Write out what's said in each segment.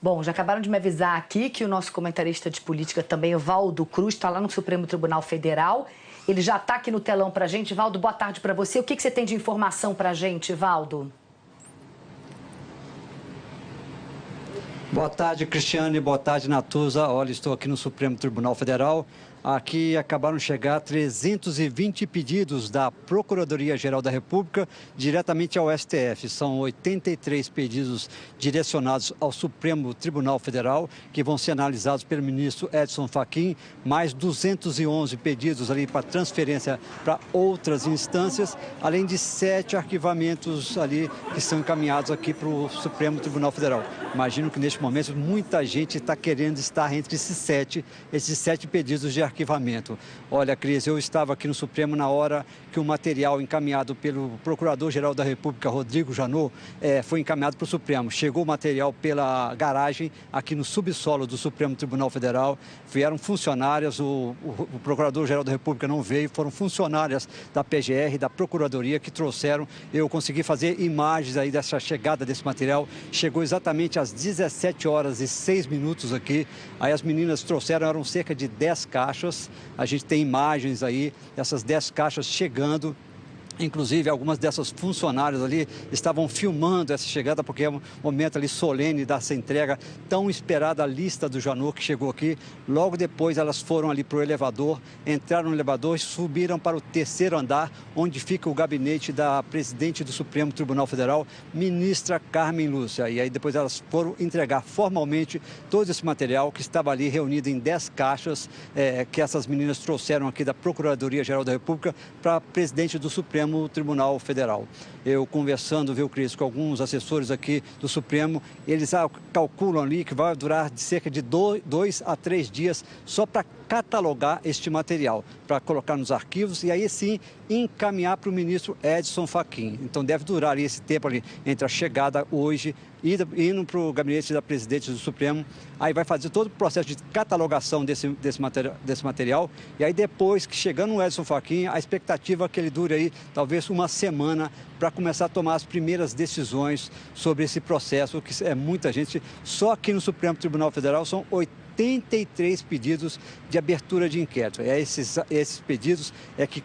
Bom, já acabaram de me avisar aqui que o nosso comentarista de política também, o Valdo Cruz, está lá no Supremo Tribunal Federal. Ele já está aqui no telão para a gente. Valdo, boa tarde para você. O que você tem de informação para a gente, Valdo? Boa tarde, Cristiane. Boa tarde, Natuza. Olha, estou aqui no Supremo Tribunal Federal. Aqui acabaram de chegar 320 pedidos da Procuradoria-Geral da República diretamente ao STF. São 83 pedidos direcionados ao Supremo Tribunal Federal, que vão ser analisados pelo ministro Edson Fachin, mais 211 pedidos ali para transferência para outras instâncias, além de 7 arquivamentos ali que são encaminhados aqui para o Supremo Tribunal Federal. Imagino que neste momento muita gente está querendo estar entre esses sete pedidos de arquivamento. Olha, Cris, eu estava aqui no Supremo na hora que o material encaminhado pelo Procurador-Geral da República, Rodrigo Janot, foi encaminhado para o Supremo. Chegou o material pela garagem aqui no subsolo do Supremo Tribunal Federal. Vieram funcionárias, o Procurador-Geral da República não veio, foram funcionárias da PGR, da Procuradoria que trouxeram. Eu consegui fazer imagens aí dessa chegada desse material. Chegou exatamente às 17h06 aqui. Aí as meninas trouxeram, eram cerca de 10 caixas. A gente tem imagens aí dessas 10 caixas chegando. Inclusive, algumas dessas funcionárias ali estavam filmando essa chegada, porque é um momento ali solene dessa entrega, tão esperada a lista do Janot que chegou aqui. Logo depois, elas foram ali para o elevador, entraram no elevador e subiram para o terceiro andar, onde fica o gabinete da presidente do Supremo Tribunal Federal, ministra Carmen Lúcia. E aí depois elas foram entregar formalmente todo esse material que estava ali reunido em 10 caixas, que essas meninas trouxeram aqui da Procuradoria-Geral da República para a presidente do Supremo Tribunal Federal. Eu conversando, viu, Cris, com alguns assessores aqui do Supremo, eles calculam ali que vai durar de cerca de 2 a 3 dias só para catalogar este material, para colocar nos arquivos e aí sim encaminhar para o ministro Edson Fachin. Então deve durar ali esse tempo ali entre a chegada hoje indo para o gabinete da presidente do Supremo, aí vai fazer todo o processo de catalogação desse material e aí depois que chegando o Edson Fachin, a expectativa é que ele dure aí talvez uma semana para começar a tomar as primeiras decisões sobre esse processo, que é muita gente. Só aqui no Supremo Tribunal Federal são 83 pedidos de abertura de inquérito. Esses pedidos que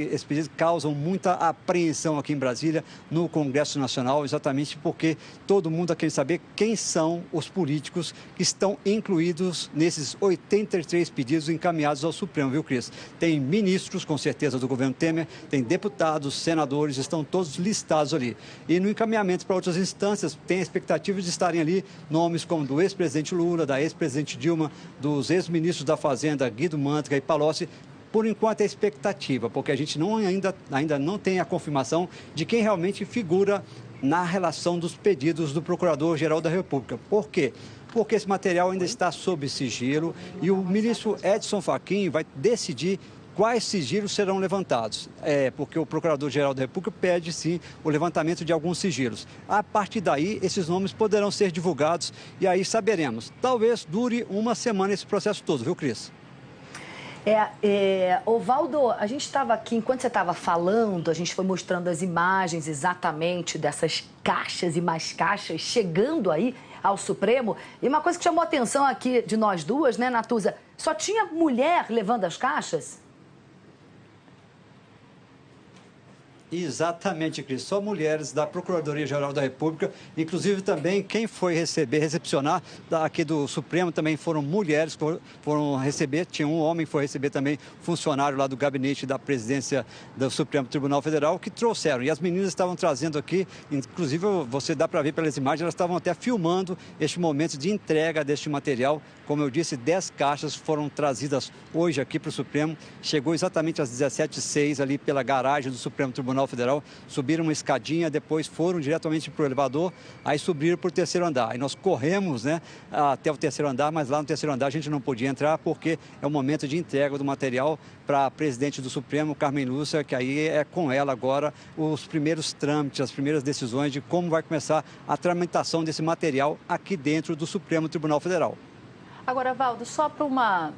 esses pedidos causam muita apreensão aqui em Brasília, no Congresso Nacional, exatamente porque todo mundo quer saber quem são os políticos que estão incluídos nesses 83 pedidos encaminhados ao Supremo, viu, Cris? Tem ministros, com certeza, do governo Temer, tem deputados, senadores, estão todos listados ali. E no encaminhamento para outras instâncias, tem a expectativa de estarem ali nomes como do ex-presidente Lula, da ex-presidente Dilma, dos ex-ministros da Fazenda, Guido Mantega e Palocci. Por enquanto é expectativa, porque a gente ainda não tem a confirmação de quem realmente figura na relação dos pedidos do Procurador-Geral da República. Por quê? Porque esse material ainda está sob sigilo e o ministro Edson Fachin vai decidir quais sigilos serão levantados. Porque o Procurador-Geral da República pede, sim, o levantamento de alguns sigilos. A partir daí, esses nomes poderão ser divulgados e aí saberemos. Talvez dure uma semana esse processo todo, viu, Cris? Valdo, a gente estava aqui, enquanto você estava falando, a gente foi mostrando as imagens exatamente dessas caixas e mais caixas chegando aí ao Supremo. E uma coisa que chamou a atenção aqui de nós duas, né, Natuza? Só tinha mulher levando as caixas? Exatamente, Cris. Só mulheres da Procuradoria-Geral da República, inclusive também quem foi recepcionar aqui do Supremo também foram mulheres que foram receber. Tinha um homem que foi receber também, funcionário lá do gabinete da presidência do Supremo Tribunal Federal, que trouxeram. E as meninas estavam trazendo aqui, inclusive você dá para ver pelas imagens, elas estavam até filmando este momento de entrega deste material. Como eu disse, 10 caixas foram trazidas hoje aqui para o Supremo. Chegou exatamente às 17h06 ali pela garagem do Supremo Tribunal Federal, subiram uma escadinha, depois foram diretamente para o elevador, aí subiram para o terceiro andar. Aí nós corremos, né, até o terceiro andar, mas lá no terceiro andar a gente não podia entrar porque é o momento de entrega do material para a presidente do Supremo, Carmen Lúcia, que aí é com ela agora os primeiros trâmites, as primeiras decisões de como vai começar a tramitação desse material aqui dentro do Supremo Tribunal Federal. Agora, Valdo, só para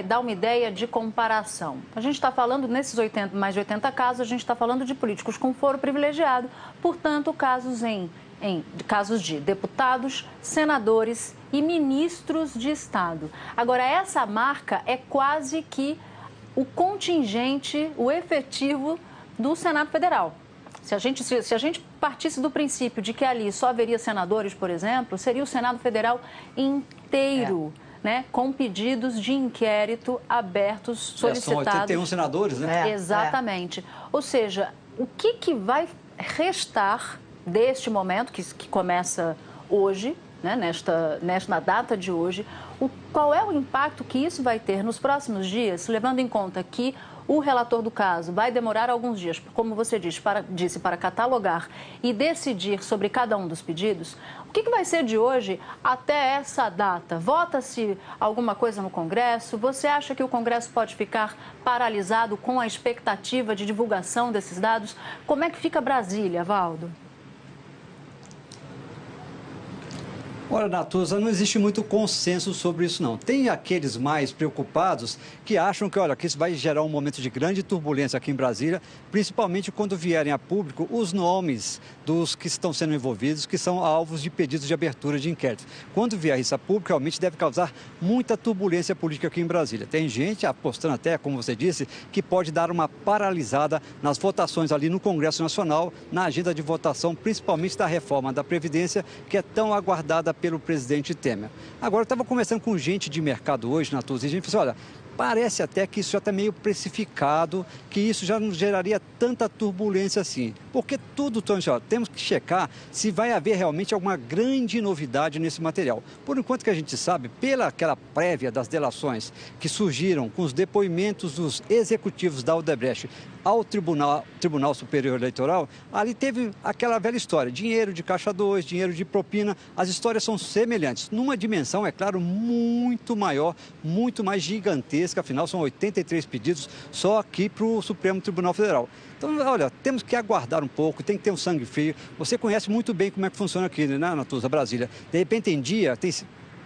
dar uma ideia de comparação. A gente está falando, nesses mais de 80 casos, a gente está falando de políticos com foro privilegiado, portanto, casos em em casos de deputados, senadores e ministros de Estado. Agora, essa marca é quase que o contingente, o efetivo do Senado Federal. Se a gente partisse do princípio de que ali só haveria senadores, por exemplo, seria o Senado Federal inteiro, né, com pedidos de inquérito abertos, solicitados. São 81 senadores, né? Exatamente. Ou seja, o que vai restar deste momento, que começa hoje, né, na data de hoje, qual é o impacto que isso vai ter nos próximos dias, levando em conta que o relator do caso vai demorar alguns dias, como você disse, para catalogar e decidir sobre cada um dos pedidos. O que vai ser de hoje até essa data? Vota-se alguma coisa no Congresso? Você acha que o Congresso pode ficar paralisado com a expectativa de divulgação desses dados? Como é que fica Brasília, Valdo? Olha, Natuza, não existe muito consenso sobre isso, não. Tem aqueles mais preocupados que acham que, olha, que isso vai gerar um momento de grande turbulência aqui em Brasília, principalmente quando vierem a público os nomes dos que estão sendo envolvidos, que são alvos de pedidos de abertura de inquérito. Quando vier isso a público, realmente deve causar muita turbulência política aqui em Brasília. Tem gente apostando até, como você disse, que pode dar uma paralisada nas votações ali no Congresso Nacional, na agenda de votação, principalmente da reforma da Previdência, que é tão aguardada pelo presidente Temer. Agora, eu estava conversando com gente de mercado hoje, Natuza, e a gente falou assim, olha, parece até que isso já está meio precificado, que isso já não geraria tanta turbulência assim. Porque tudo, temos que checar se vai haver realmente alguma grande novidade nesse material. Por enquanto que a gente sabe, pela aquela prévia das delações que surgiram com os depoimentos dos executivos da Odebrecht ao Tribunal Superior Eleitoral, ali teve aquela velha história, dinheiro de caixa 2, dinheiro de propina, as histórias são semelhantes, numa dimensão, é claro, muito maior, muito mais gigantesca, afinal são 83 pedidos só aqui para o Supremo Tribunal Federal. Então, olha, temos que aguardar um pouco, tem que ter um sangue frio. Você conhece muito bem como é que funciona aqui, né, Natuza, Brasília. De repente, tem dia,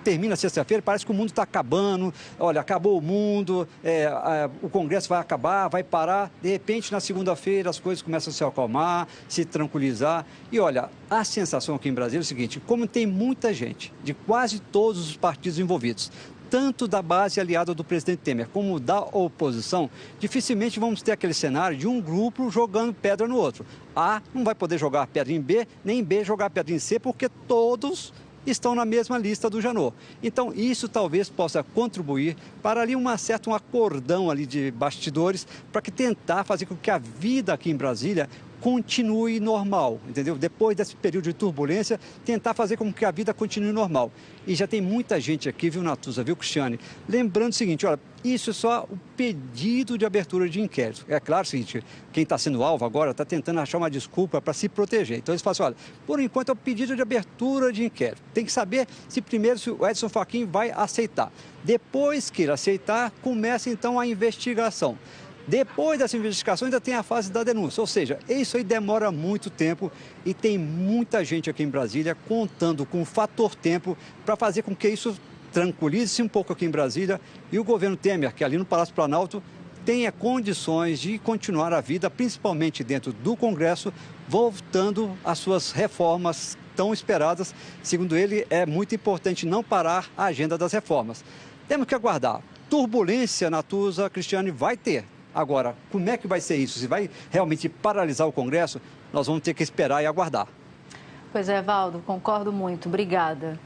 termina sexta-feira, parece que o mundo está acabando, olha, acabou o mundo, o Congresso vai acabar, vai parar, de repente na segunda-feira as coisas começam a se acalmar, se tranquilizar. E olha, a sensação aqui em Brasília é o seguinte, como tem muita gente de quase todos os partidos envolvidos, tanto da base aliada do presidente Temer como da oposição, dificilmente vamos ter aquele cenário de um grupo jogando pedra no outro. A não vai poder jogar pedra em B, nem B jogar pedra em C, porque todos estão na mesma lista do Janot. Então, isso talvez possa contribuir para ali um acordão ali de bastidores, para que tentar fazer com que a vida aqui em Brasília continue normal, entendeu? Depois desse período de turbulência, tentar fazer com que a vida continue normal. E já tem muita gente aqui, viu, Natuza, viu, Cristiane? Lembrando o seguinte, olha, isso é só o pedido de abertura de inquérito. É claro o seguinte, quem está sendo alvo agora está tentando achar uma desculpa para se proteger. Então eles falam assim, olha, por enquanto é o pedido de abertura de inquérito. Tem que saber se primeiro se o Edson Fachin vai aceitar. Depois que ele aceitar, começa então a investigação. Depois dessa investigação ainda tem a fase da denúncia, ou seja, isso aí demora muito tempo e tem muita gente aqui em Brasília contando com o fator tempo para fazer com que isso tranquilize-se um pouco aqui em Brasília e o governo Temer, que ali no Palácio Planalto, tenha condições de continuar a vida, principalmente dentro do Congresso, voltando às suas reformas tão esperadas. Segundo ele, é muito importante não parar a agenda das reformas. Temos que aguardar. Turbulência, Natuza, Cristiane, vai ter. Agora, como é que vai ser isso? Se vai realmente paralisar o Congresso, nós vamos ter que esperar e aguardar. Pois é, Valdo, concordo muito. Obrigada.